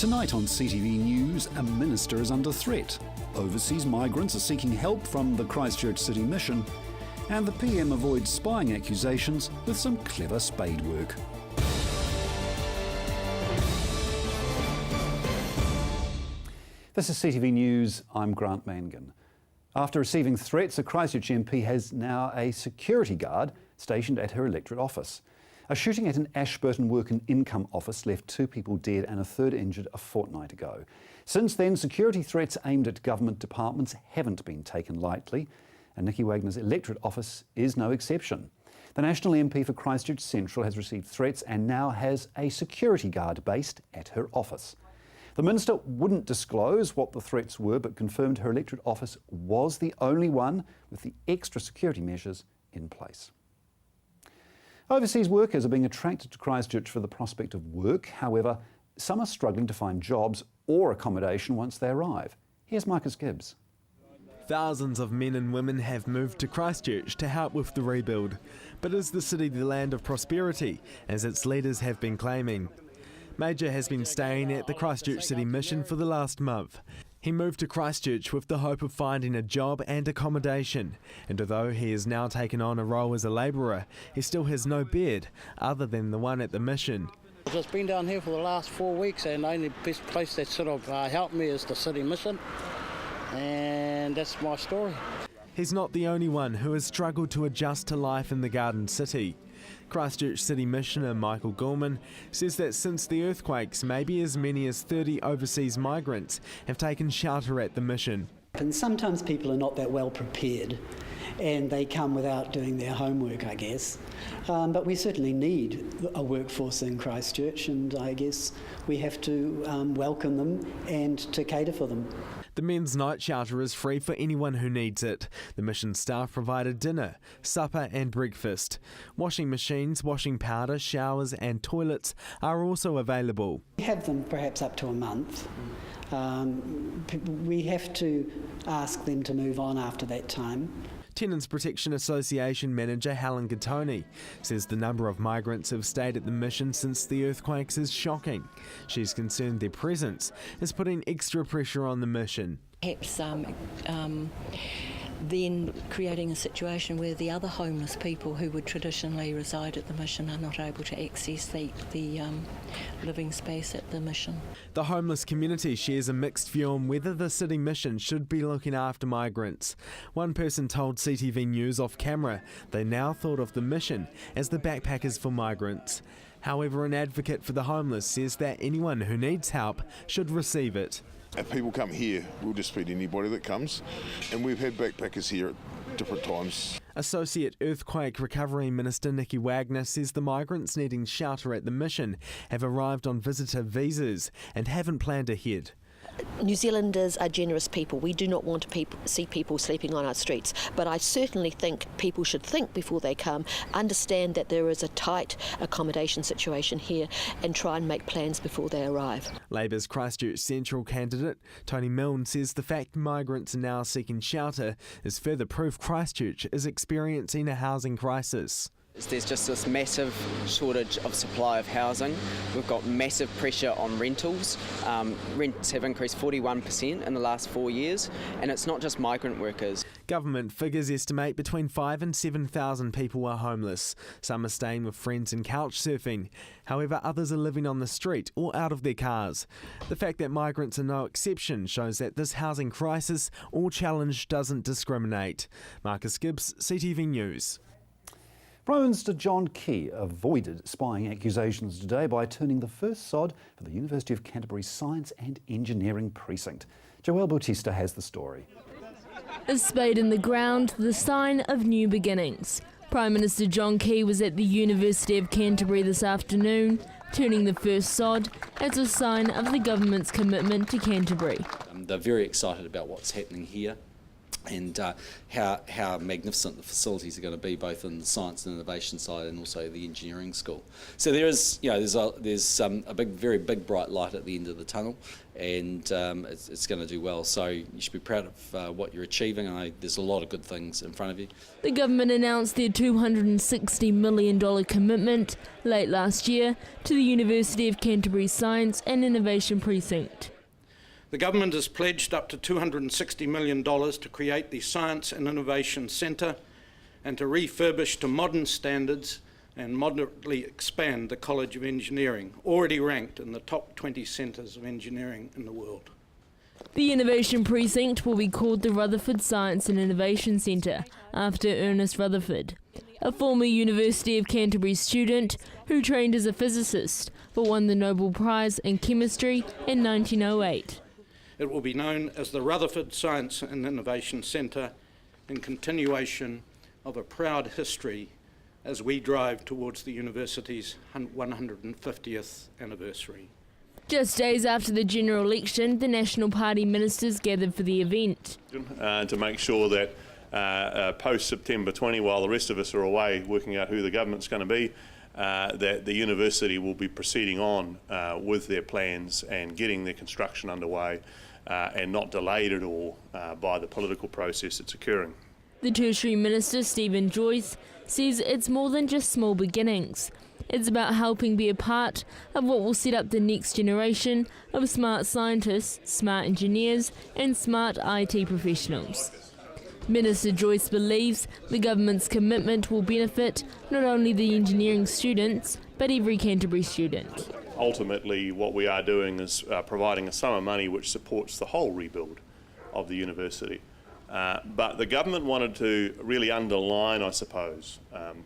Tonight on CTV News, a minister is under threat. Overseas migrants are seeking help from the Christchurch City Mission. And the PM avoids spying accusations with some clever spade work. This is CTV News, I'm Grant Mangan. After receiving threats, a Christchurch MP has now a security guard stationed at her electorate office. A shooting at an Ashburton Work and Income office left 2 people dead and a 3rd injured a fortnight ago. Since then, security threats aimed at government departments haven't been taken lightly, and Nicky Wagner's electorate office is no exception. The National MP for Christchurch Central has received threats and now has a security guard based at her office. The minister wouldn't disclose what the threats were, but confirmed her electorate office was the only one with the extra security measures in place. Overseas workers are being attracted to Christchurch for the prospect of work. However, some are struggling to find jobs or accommodation once they arrive. Here's Marcus Gibbs. Thousands of men and women have moved to Christchurch to help with the rebuild. But is the city the land of prosperity, as its leaders have been claiming? Major has been staying at the Christchurch City Mission for the last month. He moved to Christchurch with the hope of finding a job and accommodation, and although he has now taken on a role as a labourer, he still has no bed other than the one at the mission. I've just been down here for the last 4 weeks, and the only best place that sort of helped me is the City Mission, and that's my story. He's not the only one who has struggled to adjust to life in the Garden City. Christchurch City Missioner Michael Gorman says that since the earthquakes, maybe as many as 30 overseas migrants have taken shelter at the mission. And sometimes people are not that well prepared and they come without doing their homework, I guess. But we certainly need a workforce in Christchurch, and I guess we have to welcome them and to cater for them. The men's night shelter is free for anyone who needs it. The mission staff provided dinner, supper and breakfast. Washing machines, washing powder, showers and toilets are also available. We have them perhaps up to a month. We have to ask them to move on after that time. Tenants Protection Association manager Helen Gattoni says the number of migrants who have stayed at the mission since the earthquakes is shocking. She's concerned their presence is putting extra pressure on the mission. Perhaps then creating a situation where the other homeless people who would traditionally reside at the mission are not able to access the living space at the mission. The homeless community shares a mixed view on whether the city mission should be looking after migrants. One person told CTV News off camera they now thought of the mission as the backpackers for migrants. However, an advocate for the homeless says that anyone who needs help should receive it. If people come here, we'll just feed anybody that comes, and we've had backpackers here at different times. Associate Earthquake Recovery Minister Nicky Wagner says the migrants needing shelter at the mission have arrived on visitor visas and haven't planned ahead. New Zealanders are generous people. We do not want to see people sleeping on our streets, but I certainly think people should think before they come, understand that there is a tight accommodation situation here and try and make plans before they arrive. Labour's Christchurch Central candidate Tony Milne says the fact migrants are now seeking shelter is further proof Christchurch is experiencing a housing crisis. There's just this massive shortage of supply of housing. We've got massive pressure on rentals. Rents have increased 41% in the last 4 years, and it's not just migrant workers. Government figures estimate between 5,000 and 7,000 people are homeless. Some are staying with friends and couch surfing. However, others are living on the street or out of their cars. The fact that migrants are no exception shows that this housing crisis or challenge doesn't discriminate. Marcus Gibbs, CTV News. Prime Minister John Key avoided spying accusations today by turning the first sod for the University of Canterbury's Science and Engineering Precinct. Joelle Bautista has the story. A spade in the ground, the sign of new beginnings. Prime Minister John Key was at the University of Canterbury this afternoon, turning the first sod as a sign of the government's commitment to Canterbury. They're very excited about what's happening here. and how magnificent the facilities are going to be, both in the science and innovation side and also the engineering school. So there is, there's a very big bright light at the end of the tunnel, and it's going to do well. So you should be proud of what you're achieving. I know there's a lot of good things in front of you. The government announced their $260 million commitment late last year to the University of Canterbury Science and Innovation Precinct. The government has pledged up to $260 million to create the Science and Innovation Centre and to refurbish to modern standards and moderately expand the College of Engineering, already ranked in the top 20 centres of engineering in the world. The Innovation Precinct will be called the Rutherford Science and Innovation Centre, after Ernest Rutherford, a former University of Canterbury student who trained as a physicist but won the Nobel Prize in Chemistry in 1908. It will be known as the Rutherford Science and Innovation Centre, in continuation of a proud history as we drive towards the university's 150th anniversary. Just days after the general election, the National Party ministers gathered for the event. To make sure that post-September 20, while the rest of us are away working out who the government's going to be, that the university will be proceeding on with their plans and getting their construction underway and not delayed at all by the political process that's occurring. The Tertiary Minister, Stephen Joyce, says it's more than just small beginnings. It's about helping be a part of what will set up the next generation of smart scientists, smart engineers and smart IT professionals. Minister Joyce believes the government's commitment will benefit not only the engineering students, but every Canterbury student. Ultimately, what we are doing is providing a sum of money which supports the whole rebuild of the university. But the government wanted to really underline, I suppose,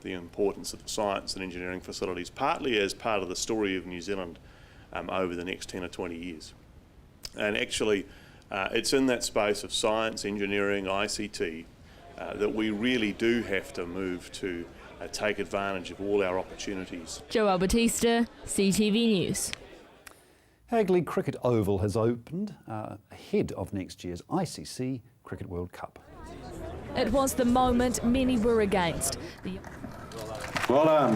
the importance of the science and engineering facilities, partly as part of the story of New Zealand over the next 10 or 20 years. And actually, it's in that space of science, engineering, ICT, that we really do have to move to take advantage of all our opportunities. Joelle Batista, CTV News. Hagley Cricket Oval has opened ahead of next year's ICC Cricket World Cup. It was the moment many were against. Well done.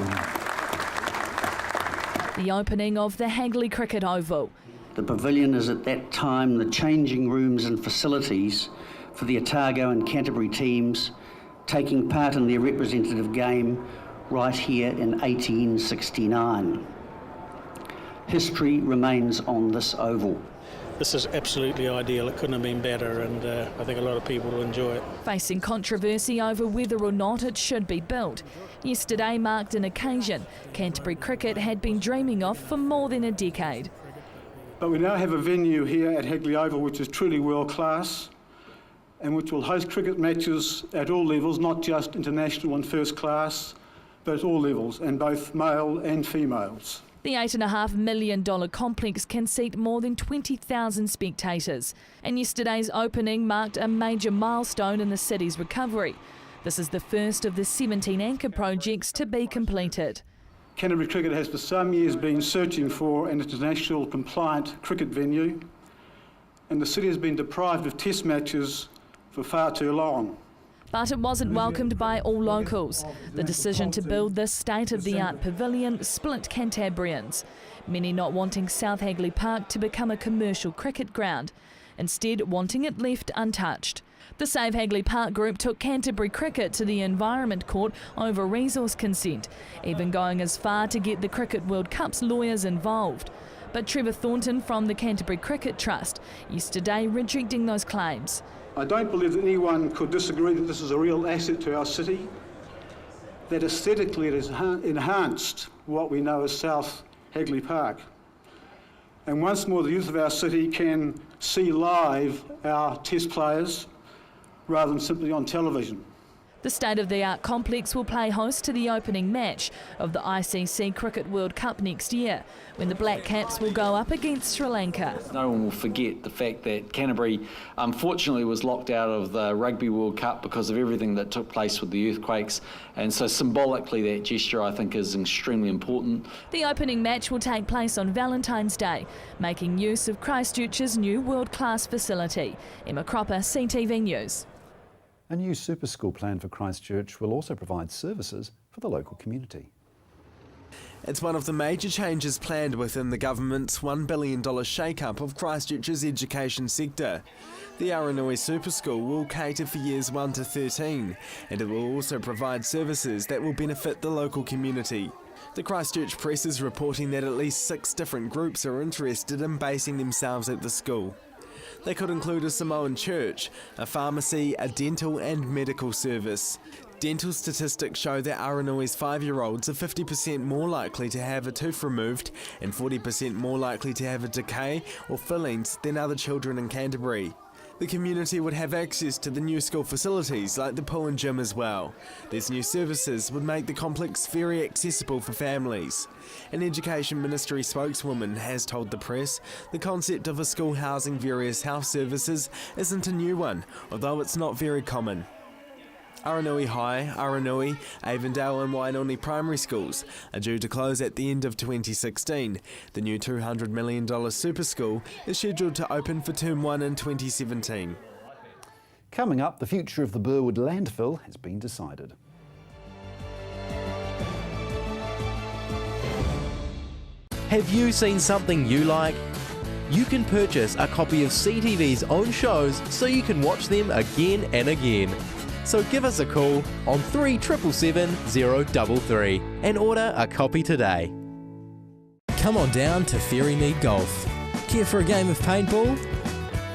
The opening of the Hagley Cricket Oval. The pavilion is at that time the changing rooms and facilities for the Otago and Canterbury teams taking part in their representative game right here in 1869. History remains on this oval. This is absolutely ideal. It couldn't have been better, and I think a lot of people will enjoy it. Facing controversy over whether or not it should be built, yesterday marked an occasion Canterbury cricket had been dreaming of for more than a decade. But we now have a venue here at Hagley Oval which is truly world class and which will host cricket matches at all levels, not just international and first class, but at all levels, and both male and females. The $8.5 million complex can seat more than 20,000 spectators, and yesterday's opening marked a major milestone in the city's recovery. This is the first of the 17 anchor projects to be completed. Canterbury Cricket has for some years been searching for an international compliant cricket venue, and the city has been deprived of test matches for far too long. But it wasn't welcomed by all locals. The decision to build this state-of-the-art pavilion split Cantabrians, many not wanting South Hagley Park to become a commercial cricket ground, instead wanting it left untouched. The Save Hagley Park group took Canterbury Cricket to the Environment Court over resource consent, even going as far to get the Cricket World Cup's lawyers involved. But Trevor Thornton from the Canterbury Cricket Trust yesterday rejecting those claims. I don't believe that anyone could disagree that this is a real asset to our city, that aesthetically it has enhanced what we know as South Hagley Park. And once more the youth of our city can see live our test players rather than simply on television. The state-of-the-art complex will play host to the opening match of the ICC Cricket World Cup next year, when the Black Caps will go up against Sri Lanka. No one will forget the fact that Canterbury unfortunately was locked out of the Rugby World Cup because of everything that took place with the earthquakes, and so symbolically that gesture I think is extremely important. The opening match will take place on Valentine's Day, making use of Christchurch's new world-class facility. Emma Cropper, CTV News. A new super school plan for Christchurch will also provide services for the local community. It's one of the major changes planned within the government's $1 billion shake-up of Christchurch's education sector. The Aranui Super School will cater for years 1 to 13, and it will also provide services that will benefit the local community. The Christchurch Press is reporting that at least 6 different groups are interested in basing themselves at the school. They could include a Samoan church, a pharmacy, a dental and medical service. Dental statistics show that Aranui's 5-year-olds are 50% more likely to have a tooth removed and 40% more likely to have a decay or fillings than other children in Canterbury. The community would have access to the new school facilities like the pool and gym as well. These new services would make the complex very accessible for families. An Education Ministry spokeswoman has told the press the concept of a school housing various health services isn't a new one, although it's not very common. Aranui High, Aranui, Avondale and Wainoni primary schools are due to close at the end of 2016. The new $200 million super school is scheduled to open for Term 1 in 2017. Coming up, the future of the Burwood Landfill has been decided. Have you seen something you like? You can purchase a copy of CTV's own shows so you can watch them again and again. So give us a call on 3777 033 and order a copy today. Come on down to Ferrymead Golf. Care for a game of paintball?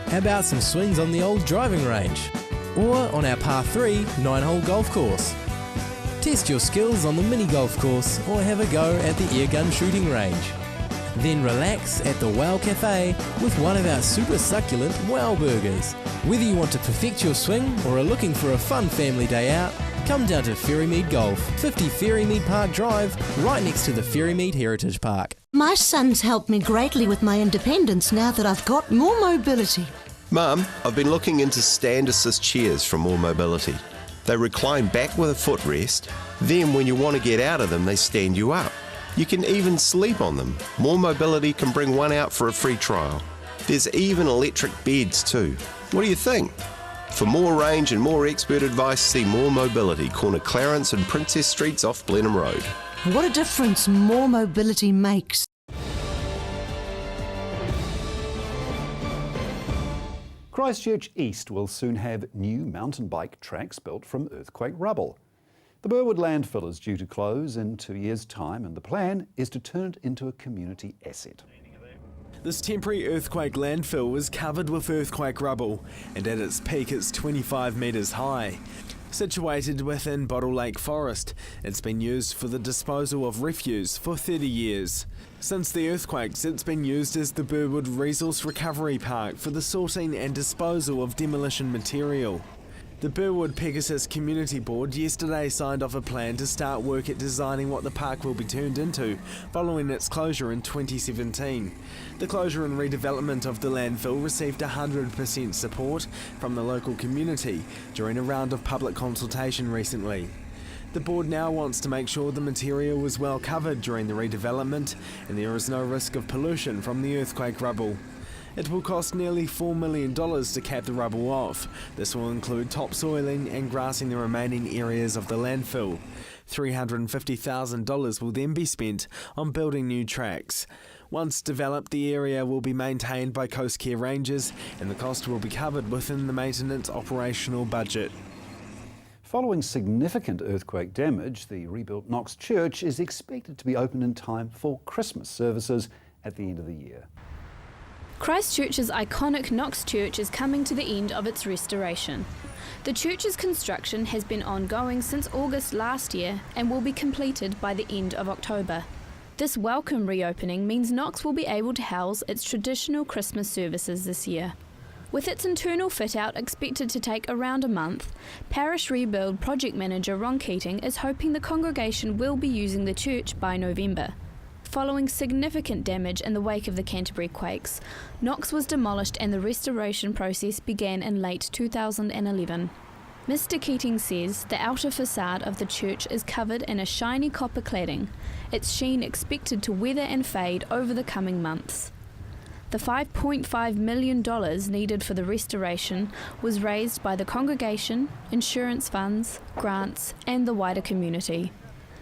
How about some swings on the old driving range? Or on our par 3 9-hole golf course? Test your skills on the mini golf course or have a go at the air gun shooting range. Then relax at the Wow Cafe with one of our super succulent Wow Burgers. Whether you want to perfect your swing or are looking for a fun family day out, come down to Ferrymead Golf, 50 Ferrymead Park Drive, right next to the Ferrymead Heritage Park. My son's helped me greatly with my independence now that I've got more mobility. Mum, I've been looking into stand assist chairs from More Mobility. They recline back with a footrest, then when you want to get out of them, they stand you up. You can even sleep on them. More Mobility can bring one out for a free trial. There's even electric beds too. What do you think? For more range and more expert advice, see More Mobility, corner Clarence and Princess Streets off Blenheim Road. What a difference more mobility makes. Christchurch East will soon have new mountain bike tracks built from earthquake rubble. The Burwood Landfill is due to close in 2 years' time, and the plan is to turn it into a community asset. This temporary earthquake landfill was covered with earthquake rubble, and at its peak it's 25 metres high. Situated within Bottle Lake Forest, it's been used for the disposal of refuse for 30 years. Since the earthquakes, it's been used as the Burwood Resource Recovery Park for the sorting and disposal of demolition material. The Burwood Pegasus Community Board yesterday signed off a plan to start work at designing what the park will be turned into following its closure in 2017. The closure and redevelopment of the landfill received 100% support from the local community during a round of public consultation recently. The board now wants to make sure the material was well covered during the redevelopment and there is no risk of pollution from the earthquake rubble. It will cost nearly $4 million to cap the rubble off. This will include topsoiling and grassing the remaining areas of the landfill. $350,000 will then be spent on building new tracks. Once developed, the area will be maintained by Coast Care Rangers and the cost will be covered within the maintenance operational budget. Following significant earthquake damage, the rebuilt Knox Church is expected to be open in time for Christmas services at the end of the year. Christchurch's iconic Knox Church is coming to the end of its restoration. The church's construction has been ongoing since August last year and will be completed by the end of October. This welcome reopening means Knox will be able to house its traditional Christmas services this year. With its internal fit-out expected to take around a month, Parish Rebuild Project Manager Ron Keating is hoping the congregation will be using the church by November. Following significant damage in the wake of the Canterbury quakes, Knox was demolished and the restoration process began in late 2011. Mr. Keating says the outer facade of the church is covered in a shiny copper cladding, its sheen expected to weather and fade over the coming months. The $5.5 million needed for the restoration was raised by the congregation, insurance funds, grants and the wider community.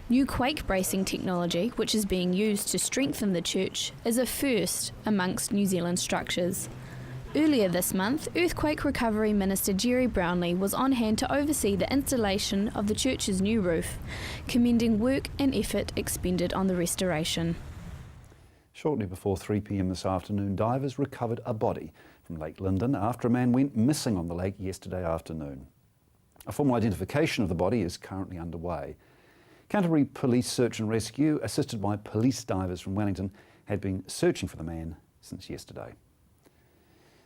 New quake bracing technology, which is being used to strengthen the church, is a first amongst New Zealand structures. Earlier this month, Earthquake Recovery Minister Jerry Brownlee was on hand to oversee the installation of the church's new roof, commending work and effort expended on the restoration. Shortly before 3 p.m. this afternoon, divers recovered a body from Lake Lyndon after a man went missing on the lake yesterday afternoon. A formal identification of the body is currently underway. Canterbury Police Search and Rescue, assisted by police divers from Wellington, had been searching for the man since yesterday.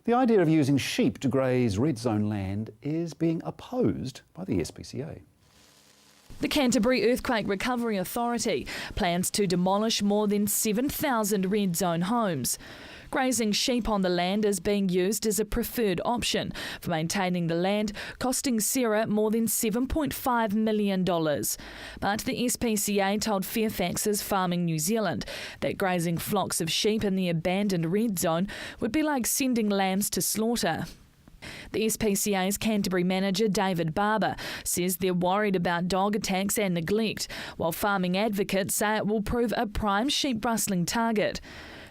The idea of using sheep to graze red zone land is being opposed by the SPCA. The Canterbury Earthquake Recovery Authority plans to demolish more than 7,000 red zone homes. Grazing sheep on the land is being used as a preferred option for maintaining the land, costing Sarah more than $7.5 million. But the SPCA told Fairfax's Farming New Zealand that grazing flocks of sheep in the abandoned red zone would be like sending lambs to slaughter. The SPCA's Canterbury manager David Barber says they're worried about dog attacks and neglect, while farming advocates say it will prove a prime sheep rustling target.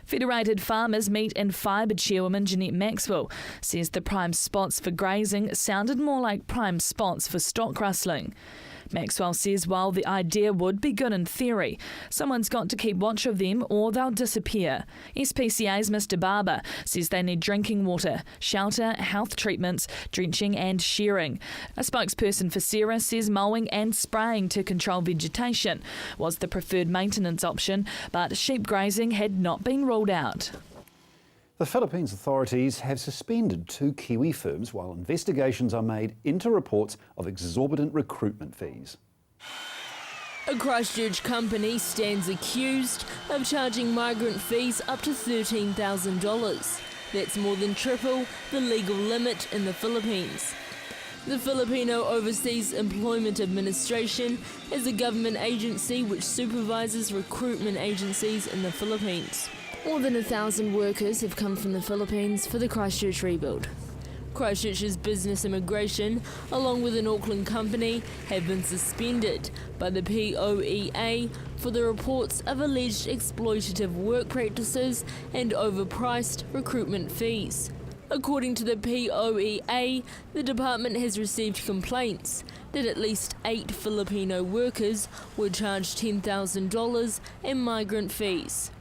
Federated Farmers Meat and Fibre chairwoman Jeanette Maxwell says the prime spots for grazing sounded more like prime spots for stock rustling. Maxwell says while the idea would be good in theory, someone's got to keep watch of them or they'll disappear. SPCA's Mr Barber says they need drinking water, shelter, health treatments, drenching and shearing. A spokesperson for Sarah says mowing and spraying to control vegetation was the preferred maintenance option, but sheep grazing had not been ruled out. The Philippines authorities have suspended 2 Kiwi firms while investigations are made into reports of exorbitant recruitment fees. A Christchurch company stands accused of charging migrant fees up to $13,000. That's more than triple the legal limit in the Philippines. The Filipino Overseas Employment Administration is a government agency which supervises recruitment agencies in the Philippines. More than 1,000 workers have come from the Philippines for the Christchurch rebuild. Christchurch's business immigration, along with an Auckland company, have been suspended by the POEA for the reports of alleged exploitative work practices and overpriced recruitment fees. According to the POEA, the department has received complaints that at least 8 Filipino workers were charged $10,000 in migrant fees.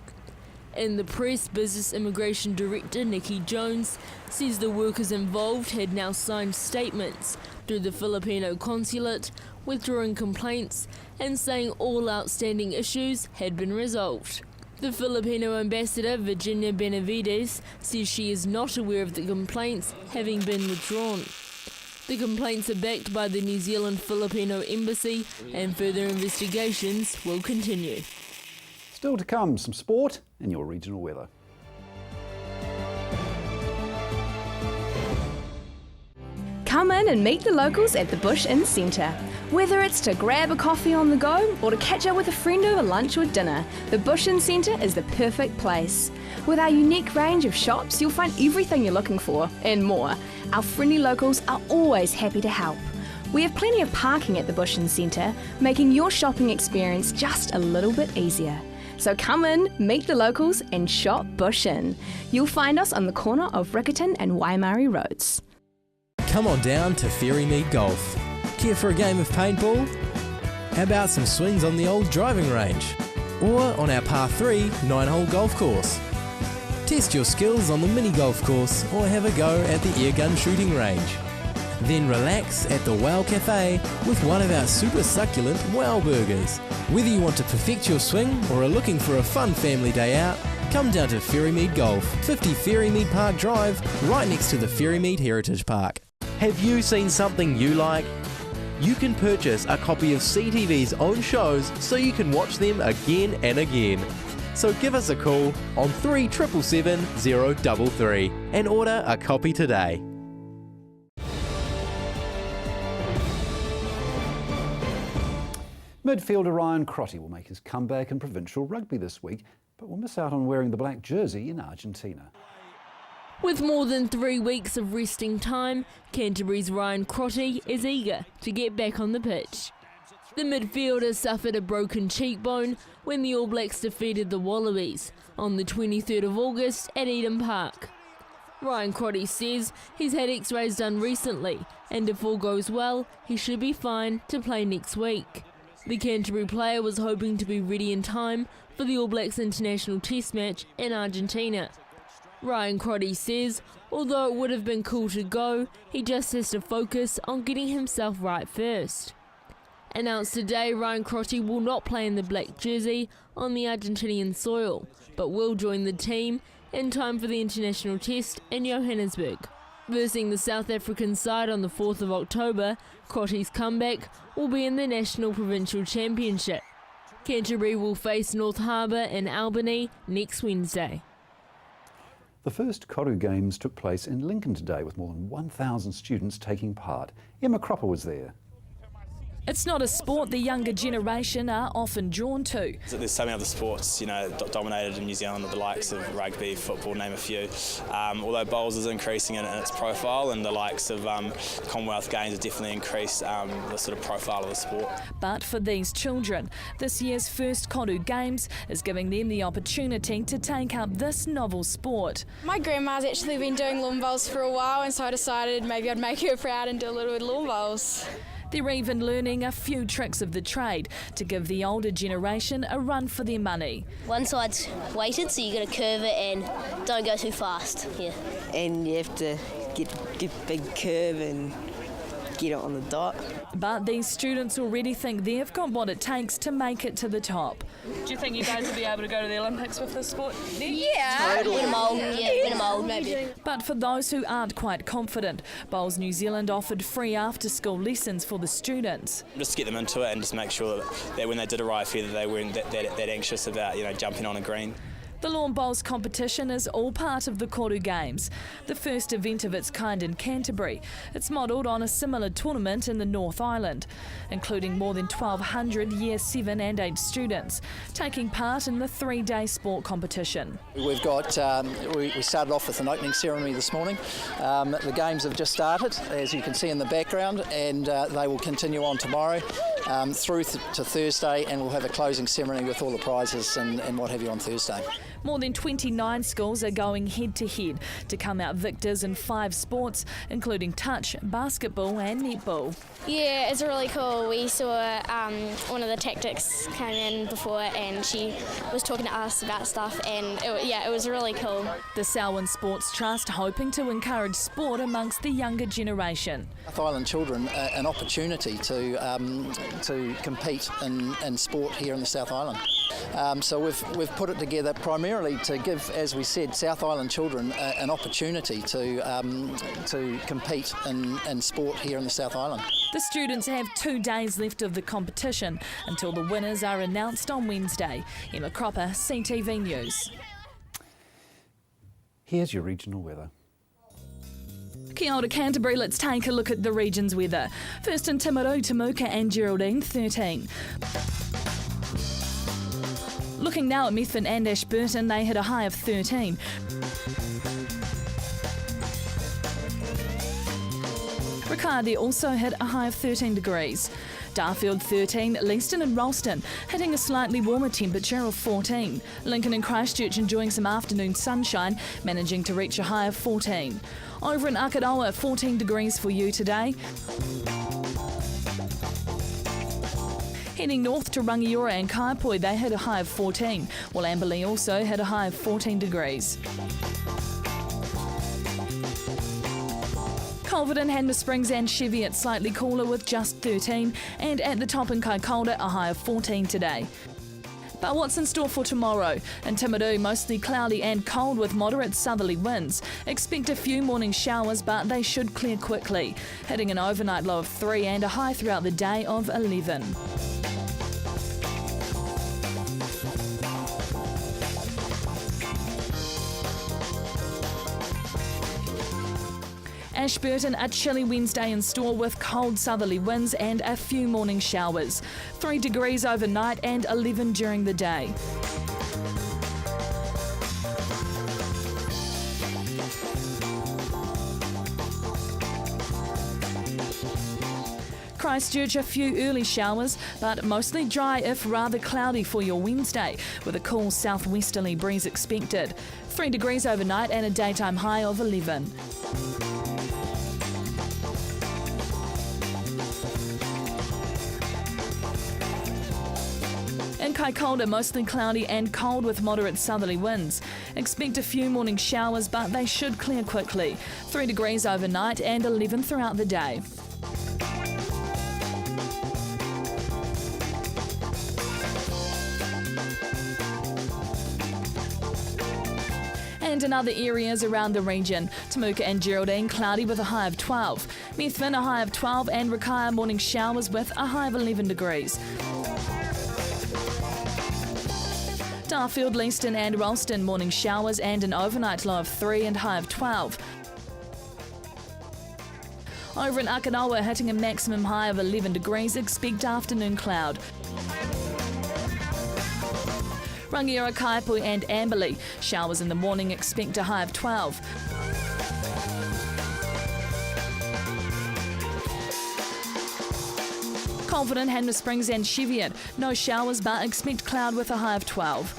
In the press, Business Immigration Director Nikki Jones says the workers involved had now signed statements through the Filipino consulate, withdrawing complaints and saying all outstanding issues had been resolved. The Filipino ambassador, Virginia Benavides, says she is not aware of the complaints having been withdrawn. The complaints are backed by the New Zealand Filipino Embassy and further investigations will continue. Still to come, some sport and your regional weather. Come in and meet the locals at the Bush Inn Centre. Whether it's to grab a coffee on the go or to catch up with a friend over lunch or dinner, the Bush Inn Centre is the perfect place. With our unique range of shops, you'll find everything you're looking for and more. Our friendly locals are always happy to help. We have plenty of parking at the Bush Inn Centre, making your shopping experience just a little bit easier. So come in, meet the locals and shop Bush Inn. You'll find us on the corner of Riccarton and Waimari Roads. Come on down to Ferrymead Golf. Care for a game of paintball? How about some swings on the old driving range? Or on our par 3 9-hole golf course? Test your skills on the mini golf course or have a go at the airgun shooting range. Then relax at the Wow Cafe with one of our super succulent Wow Burgers. Whether you want to perfect your swing or are looking for a fun family day out, come down to Ferrymead Golf, 50 Ferrymead Park Drive, right next to the Ferrymead Heritage Park. Have you seen something you like? You can purchase a copy of CTV's own shows so you can watch them again and again. So give us a call on 3777 033 and order a copy today. Midfielder Ryan Crotty will make his comeback in provincial rugby this week, but will miss out on wearing the black jersey in Argentina. With more than 3 weeks of resting time, Canterbury's Ryan Crotty is eager to get back on the pitch. The midfielder suffered a broken cheekbone when the All Blacks defeated the Wallabies on the 23rd of August at Eden Park. Ryan Crotty says he's had x-rays done recently, and if all goes well, he should be fine to play next week. The Canterbury player was hoping to be ready in time for the All Blacks international test match in Argentina. Ryan Crotty says, although it would have been cool to go, he just has to focus on getting himself right first. Announced today, Ryan Crotty will not play in the black jersey on the Argentinian soil, but will join the team in time for the international test in Johannesburg. Versing the South African side on the 4th of October, Crotty's comeback will be in the National Provincial Championship. Canterbury will face North Harbour in Albany next Wednesday. The first Koru Games took place in Lincoln today with more than 1,000 students taking part. Emma Cropper was there. It's not a sport the younger generation are often drawn to. There's so many other sports, dominated in New Zealand, the likes of rugby, football, name a few. Although bowls is increasing in its profile, and the likes of Commonwealth Games have definitely increased the sort of profile of the sport. But for these children, this year's first Koru Games is giving them the opportunity to take up this novel sport. My grandma's actually been doing lawn bowls for a while, and so I decided maybe I'd make her proud and do a little bit of lawn bowls. They're even learning a few tricks of the trade to give the older generation a run for their money. One side's weighted, so you got to curve it and don't go too fast. Yeah. And you have to get big curve and get it on the dot. But these students already think they've got what it takes to make it to the top. Do you think you guys will be able to go to the Olympics with this sport? Yeah. Totally. Win a mould, win a mould maybe. But for those who aren't quite confident, Bowls New Zealand offered free after-school lessons for the students. Just to get them into it and just make sure that when they did arrive here that they weren't that anxious about jumping on a green. The Lawn Bowls competition is all part of the Koru Games, the first event of its kind in Canterbury. It's modelled on a similar tournament in the North Island, including more than 1,200 Year 7 and 8 students taking part in the 3-day sport competition. We've got, we started off with an opening ceremony this morning. The games have just started, as you can see in the background, and they will continue on tomorrow through to Thursday, and we'll have a closing ceremony with all the prizes and what have you on Thursday. More than 29 schools are going head-to-head to come out victors in 5 sports, including touch, basketball and netball. Yeah, it's really cool. We saw one of the tactics come in before, and she was talking to us about stuff, and it was really cool. The Selwyn Sports Trust hoping to encourage sport amongst the younger generation. South Island children an opportunity to compete in sport here in the South Island. So we've put it together primarily to give, as we said, South Island children an opportunity to compete in sport here in the South Island. The students have 2 days left of the competition until the winners are announced on Wednesday. Emma Cropper, CTV News. Here's your regional weather. Kia ora Canterbury, let's take a look at the region's weather. First in Timaru, Temuka and Geraldine, 13. Looking now at Methven and Ashburton, they hit a high of 13. Riccardi also hit a high of 13 degrees. Darfield 13, Leeston and Ralston hitting a slightly warmer temperature of 14. Lincoln and Christchurch enjoying some afternoon sunshine, managing to reach a high of 14. Over in Akaroa, 14 degrees for you today. Heading north to Rangiora and Kaipoi, they hit a high of 14, while Amberley also had a high of 14 degrees. Culverden, Hanmer Springs and Cheviot slightly cooler with just 13, and at the top in Kaikoura a high of 14 today. But what's in store for tomorrow? In Timaru, mostly cloudy and cold with moderate southerly winds. Expect a few morning showers, but they should clear quickly, hitting an overnight low of 3 and a high throughout the day of 11. Ashburton, a chilly Wednesday in store with cold southerly winds and a few morning showers. 3 degrees overnight and 11 during the day. Christchurch, a few early showers, but mostly dry if rather cloudy for your Wednesday, with a cool southwesterly breeze expected. 3 degrees overnight and a daytime high of 11. In Kaikoura, mostly cloudy and cold with moderate southerly winds. Expect a few morning showers, but they should clear quickly. 3 degrees overnight and 11 throughout the day. And in other areas around the region, Temuka and Geraldine cloudy with a high of 12. Methven a high of 12 and Rakaia morning showers with a high of 11 degrees. Darfield, Leaston and Ralston morning showers and an overnight low of 3 and high of 12. Over in Akanawa, hitting a maximum high of 11 degrees, expect afternoon cloud. Rangiora, Kaiapui and Amberley, showers in the morning, expect a high of 12. Confident, Hanmer Springs and Cheviot, no showers but expect cloud with a high of 12.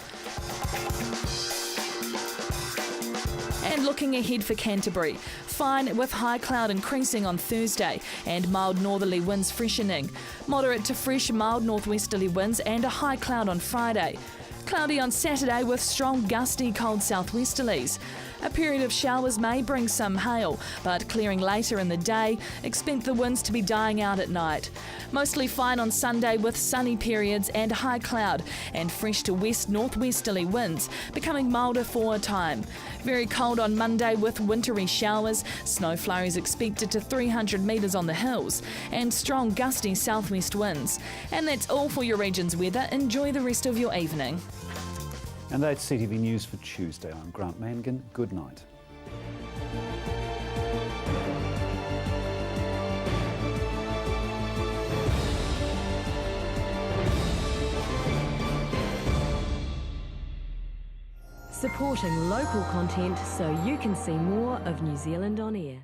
And looking ahead for Canterbury, fine with high cloud increasing on Thursday and mild northerly winds freshening. Moderate to fresh mild northwesterly winds and a high cloud on Friday. Cloudy on Saturday with strong gusty cold southwesterlies. A period of showers may bring some hail, but clearing later in the day, expect the winds to be dying out at night. Mostly fine on Sunday with sunny periods and high cloud and fresh to west northwesterly winds, becoming milder for a time. Very cold on Monday with wintry showers, snow flurries expected to 300 metres on the hills, and strong gusty southwest winds. And that's all for your region's weather. Enjoy the rest of your evening. And that's CTV News for Tuesday. I'm Grant Mangan. Good night. Supporting local content so you can see more of New Zealand on air.